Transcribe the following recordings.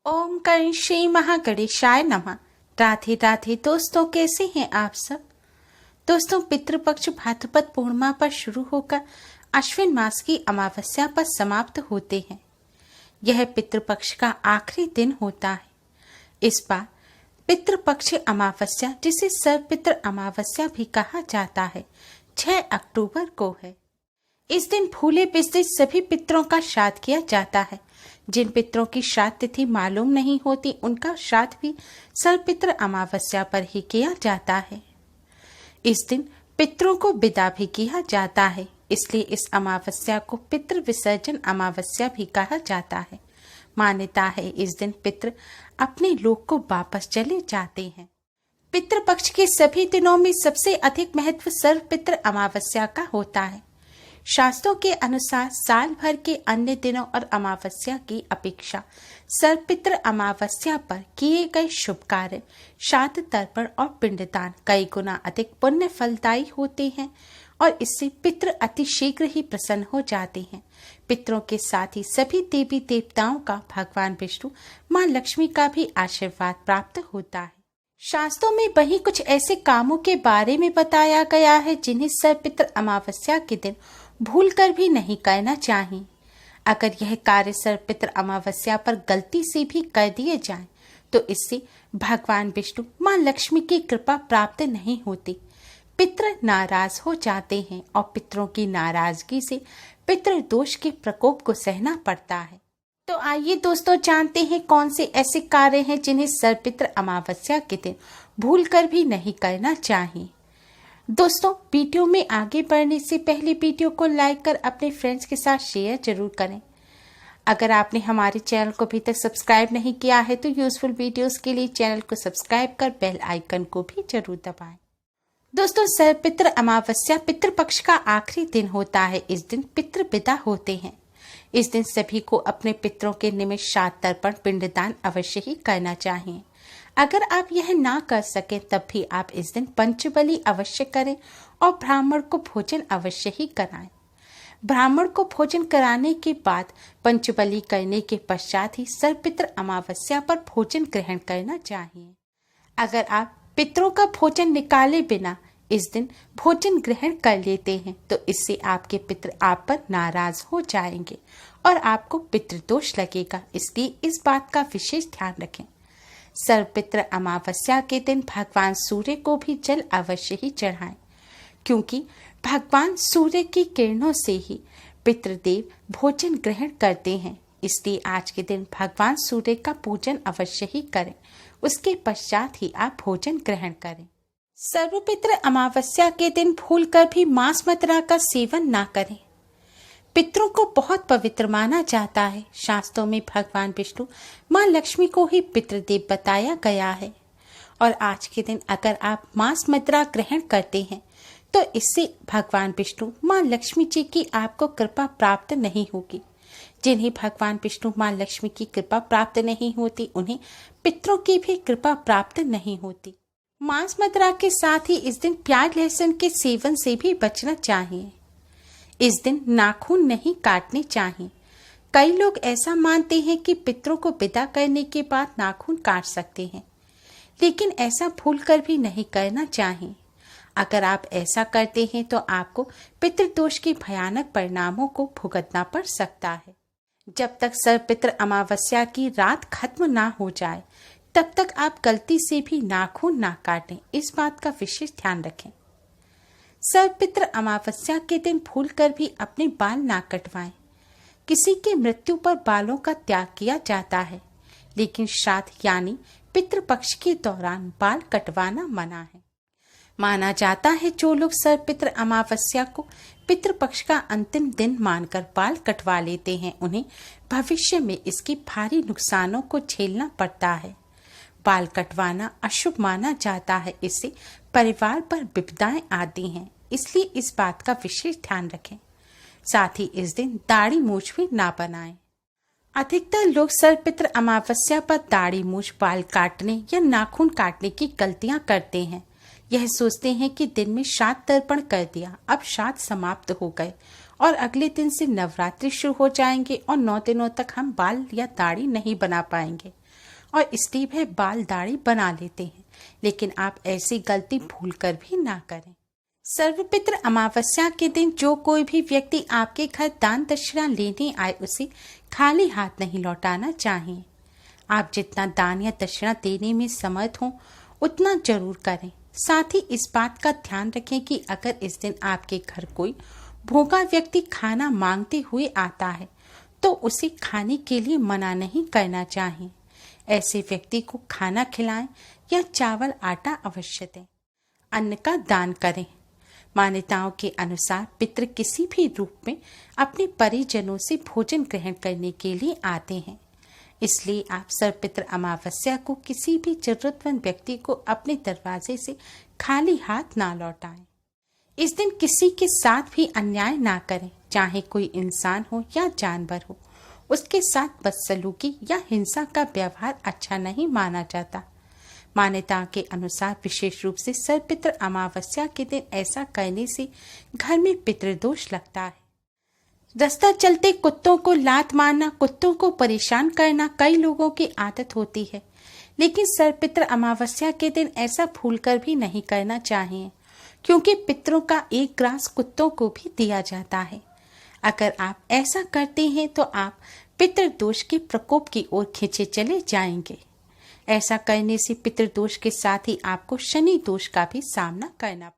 ओम कर्ण श्री महागणेशाय नमः। राधे राधे दोस्तों, कैसे हैं आप सब। दोस्तों, पितृपक्ष भाद्रपद पूर्णिमा पर शुरू होकर अश्विन मास की अमावस्या पर समाप्त होते हैं। यह पितृपक्ष का आखिरी दिन होता है। इस बार पितृपक्ष अमावस्या, जिसे सर्वपितृ अमावस्या भी कहा जाता है, 6 अक्टूबर को है। इस दिन भूले बिसरे सभी पितरों का श्राद्ध किया जाता है। जिन पितरों की श्राद्ध तिथि मालूम नहीं होती, उनका श्राद्ध भी सर्वपितृ अमावस्या पर ही किया जाता है। इस दिन पितरों को विदा भी किया जाता है, इसलिए इस अमावस्या को पितृ विसर्जन अमावस्या भी कहा जाता है। मान्यता है इस दिन पितृ अपने लोक को वापस चले जाते हैं। पितृपक्ष के सभी दिनों में सबसे अधिक महत्व सर्वपितृ अमावस्या का होता है। शास्त्रों के अनुसार साल भर के अन्य दिनों और अमावस्या की अपेक्षा सर्वपितृ अमावस्या पर किए गए शुभ कार्य, श्राद्ध, तर्पण और पिंडदान कई गुना अधिक पुण्य फलदायी होते हैं और इससे पितृ अति शीघ्र ही प्रसन्न हो जाते हैं। पितरों के साथ ही सभी देवी देवताओं का, भगवान विष्णु, माँ लक्ष्मी का भी आशीर्वाद प्राप्त होता है। शास्त्रों में वही कुछ ऐसे कामों के बारे में बताया गया है जिन्हें सर्वपितृ अमावस्या के दिन भूलकर भी नहीं करना चाहिए। अगर यह कार्य सर्वपितृ अमावस्या पर गलती से भी कर दिए जाएं, तो इससे भगवान विष्णु, माँ लक्ष्मी की कृपा प्राप्त नहीं होती। पितृ नाराज हो जाते हैं और पितरों की नाराजगी से पितृदोष के प्रकोप को सहना पड़ता है। तो आइए दोस्तों, जानते हैं कौन से ऐसे कार्य हैं जिन्हें सर्वपितृ अमावस्या के दिन भूलकर भी नहीं करना चाहिए। दोस्तों, वीडियो में आगे बढ़ने से पहले वीडियो को लाइक कर अपने फ्रेंड्स के साथ शेयर जरूर करें। अगर आपने हमारे चैनल को अभी तक सब्सक्राइब नहीं किया है तो यूजफुल वीडियोस के लिए चैनल को सब्सक्राइब कर बेल आइकन को भी जरूर दबाएं। दोस्तों, सर्वपितृ अमावस्या पितृपक्ष का आखिरी दिन होता है। इस दिन पितृ विदा होते हैं। इस दिन सभी को अपने पितरों के निमित्त श्राद्ध, तर्पण, पिंडदान अवश्य ही करना चाहिए। अगर आप यह ना कर सकें तब भी आप इस दिन पंचबली अवश्य करें और ब्राह्मण को भोजन अवश्य ही कराएं। ब्राह्मण को भोजन कराने के बाद पंचबली करने के पश्चात ही सर्वपितृ अमावस्या पर भोजन ग्रहण करना चाहिए। अगर आप पितरों का भोजन निकाले बिना इस दिन भोजन ग्रहण कर लेते हैं तो इससे आपके पितृ आप पर नाराज हो जाएंगे और आपको पितृदोष लगेगा। इसलिए इस बात का विशेष ध्यान रखें। सर्वपितृ अमावस्या के दिन भगवान सूर्य को भी जल अवश्य ही चढ़ाएं, क्योंकि भगवान सूर्य की किरणों से ही पितृदेव भोजन ग्रहण करते हैं। इसलिए आज के दिन भगवान सूर्य का पूजन अवश्य ही करें, उसके पश्चात ही आप भोजन ग्रहण करें। सर्वपितृ अमावस्या के दिन भूलकर भी मांस मदिरा का सेवन ना करें। पितरों को बहुत पवित्र माना जाता है। शास्त्रों में भगवान विष्णु, माँ लक्ष्मी को ही पितृदेव बताया गया है और आज के दिन अगर आप मांस मदिरा ग्रहण करते हैं तो इससे भगवान विष्णु, माँ लक्ष्मी जी की आपको कृपा प्राप्त नहीं होगी। जिन्हें भगवान विष्णु, माँ लक्ष्मी की कृपा प्राप्त नहीं होती, उन्हें पितरों की भी कृपा प्राप्त नहीं होती। मांस मदिरा के साथ ही इस दिन प्याज लहसुन के सेवन से भी बचना चाहिए। इस दिन नाखून नहीं काटने चाहिए। कई लोग ऐसा मानते हैं कि पितरों को विदा करने के बाद नाखून काट सकते हैं, लेकिन ऐसा भूलकर भी नहीं करना चाहिए। अगर आप ऐसा करते हैं तो आपको पितृदोष के भयानक परिणामों को भुगतना पड़ सकता है। जब तक सर्वपितृ अमावस्या की रात खत्म ना हो जाए तब तक आप गलती से भी नाखून ना काटें। इस बात का विशेष ध्यान रखें। सर्वपितृ अमावस्या के दिन भूलकर भी अपने बाल ना कटवाएं। किसी की मृत्यु पर बालों का त्याग किया जाता है, लेकिन श्राद्ध यानी पितृपक्ष के दौरान बाल कटवाना मना है। माना जाता है जो लोग सर्वपितृ अमावस्या को पितृपक्ष का अंतिम दिन मानकर बाल कटवा लेते हैं, उन्हें भविष्य में इसके भारी नुकसानों को झेलना पड़ता है। बाल कटवाना अशुभ माना जाता है। इससे परिवार पर विपदाएं आती हैं, इसलिए इस बात का विशेष ध्यान रखें। साथ ही इस दिन दाढ़ी मूछ भी ना बनाएं। अधिकतर लोग सर्वपितृ अमावस्या पर दाढ़ी मूछ, बाल काटने या नाखून काटने की गलतियां करते हैं। यह सोचते हैं कि दिन में श्राद्ध तर्पण कर दिया, अब श्राद्ध समाप्त हो गए और अगले दिन से नवरात्रि शुरू हो जाएंगे और 9 दिनों तक हम बाल या दाढ़ी नहीं बना पाएंगे। और इसलिए वह बाल दाढ़ी बना लेते हैं, लेकिन आप ऐसी गलती भूलकर भी ना करें। सर्वपित्र अमावस्या के दिन जो कोई भी व्यक्ति आपके घर दान दक्षिणा लेने आए उसे खाली हाथ नहीं लौटाना चाहिए। आप जितना दान या दक्षिणा देने में समर्थ हो उतना जरूर करें। साथ ही इस बात का ध्यान रखें कि अगर इस दिन आपके घर कोई भूखा व्यक्ति खाना मांगते हुए आता है तो उसे खाने के लिए मना नहीं करना चाहिए। ऐसे व्यक्ति को खाना खिलाएं या चावल आटा अवश्य दें। अन्न का दान करें। मान्यताओं के अनुसार पितृ किसी भी रूप में अपने परिजनों से भोजन ग्रहण करने के लिए आते हैं, इसलिए आप सर्वपित्र अमावस्या को किसी भी जरूरतमंद व्यक्ति को अपने दरवाजे से खाली हाथ ना लौटाएं। इस दिन किसी के साथ भी अन्याय ना करें, चाहे कोई इंसान हो या जानवर हो। उसके साथ बदसलूकी या हिंसा का व्यवहार अच्छा नहीं माना जाता। मान्यता के अनुसार विशेष रूप से सर्वपित्र अमावस्या के दिन ऐसा करने से घर में पितृदोष लगता है। रास्ता चलते कुत्तों को लात मारना, कुत्तों को परेशान करना कई लोगों की आदत होती है, लेकिन सर्वपित्र अमावस्या के दिन ऐसा भूलकर भी नहीं करना चाहिए, क्योंकि पितरों का एक ग्रास कुत्तों को भी दिया जाता है। अगर आप ऐसा करते हैं तो आप पितृदोष के प्रकोप की ओर खींचे चले जाएंगे। ऐसा करने से पितृदोष के साथ ही आपको शनि दोष का भी सामना करना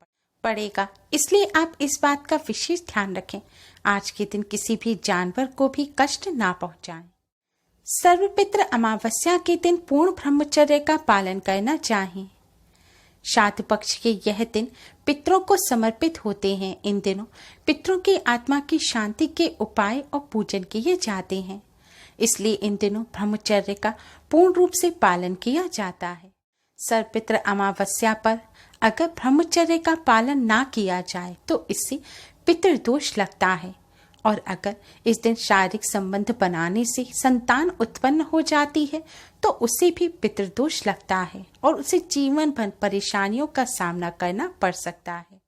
पड़ेगा, इसलिए आप इस बात का विशेष ध्यान रखें। आज के दिन किसी भी जानवर को भी कष्ट ना पहुंचाएं। सर्वपित्र अमावस्या के दिन पूर्ण ब्रह्मचर्य का पालन करना चाहिए। श्राद्ध पक्ष के यह दिन पितरों को समर्पित होते हैं। इन दिनों पितरों की आत्मा की शांति के उपाय और पूजन किए जाते हैं, इसलिए इन दिनों ब्रह्मचर्य का पूर्ण रूप से पालन किया जाता है। सर्वपित्र अमावस्या पर अगर ब्रह्मचर्य का पालन ना किया जाए तो इससे पितृदोष लगता है, और अगर इस दिन शारीरिक संबंध बनाने से संतान उत्पन्न हो जाती है तो उसे भी पितृदोष लगता है और उसे जीवन भर परेशानियों का सामना करना पड़ सकता है।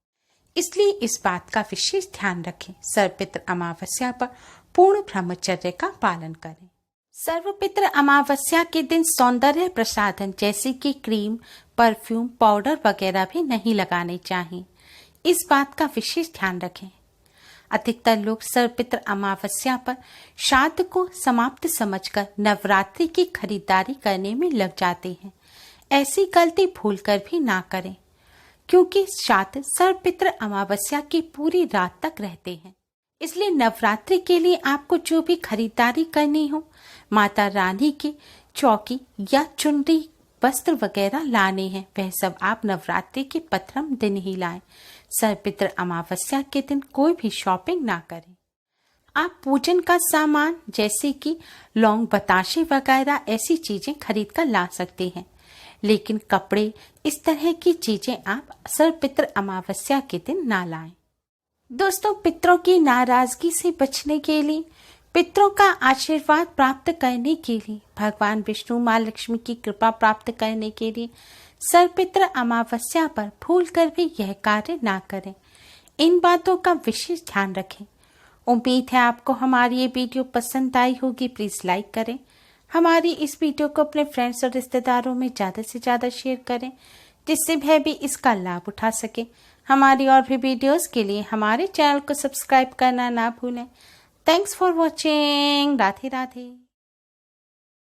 इसलिए इस बात का विशेष ध्यान रखें। सर्वपित्र अमावस्या पर पूर्ण ब्रह्मचर्य का पालन करें। सर्वपित्र अमावस्या के दिन सौंदर्य प्रसाधन जैसे कि क्रीम, परफ्यूम, पाउडर वगैरह भी नहीं लगाने चाहिए। इस बात का विशेष ध्यान रखें। अधिकतर लोग सर्वपित्र अमावस्या पर श्राद्ध को समाप्त समझकर नवरात्रि की खरीदारी करने में लग जाते हैं। ऐसी गलती भूलकर भी ना करें, क्योंकि श्राद्ध सर्वपित्र अमावस्या की पूरी रात तक रहते हैं। इसलिए नवरात्रि के लिए आपको जो भी खरीदारी करनी हो, माता रानी की चौकी या चुनरी, वस्त्र वगैरह लाने हैं, वह सब आप नवरात्रि के प्रथम दिन ही लाएं। सर्वपित्र अमावस्या के दिन कोई भी शॉपिंग ना करें। आप पूजन का सामान जैसे कि लौंग, बताशे वगैरह ऐसी चीजें खरीद कर ला सकते हैं, लेकिन कपड़े, इस तरह की चीजें आप सर्वपित्र अमावस्या के दिन ना लाएं। दोस्तों, पितरों की नाराजगी से बचने के लिए, पितरों का आशीर्वाद प्राप्त करने के लिए, भगवान विष्णु, माँ लक्ष्मी की कृपा प्राप्त करने के लिए सर्वपित्र अमावस्या पर भूलकर भी यह कार्य ना करें। इन बातों का विशेष ध्यान रखें। उम्मीद है आपको हमारी ये वीडियो पसंद आई होगी। प्लीज लाइक करें। हमारी इस वीडियो को अपने फ्रेंड्स और रिश्तेदारों में ज़्यादा से ज़्यादा शेयर करें, जिससे वह भी इसका लाभ उठा सके। हमारी और भी वीडियोस के लिए हमारे चैनल को सब्सक्राइब करना ना भूलें। Thanks for watching. Radhe Radhe.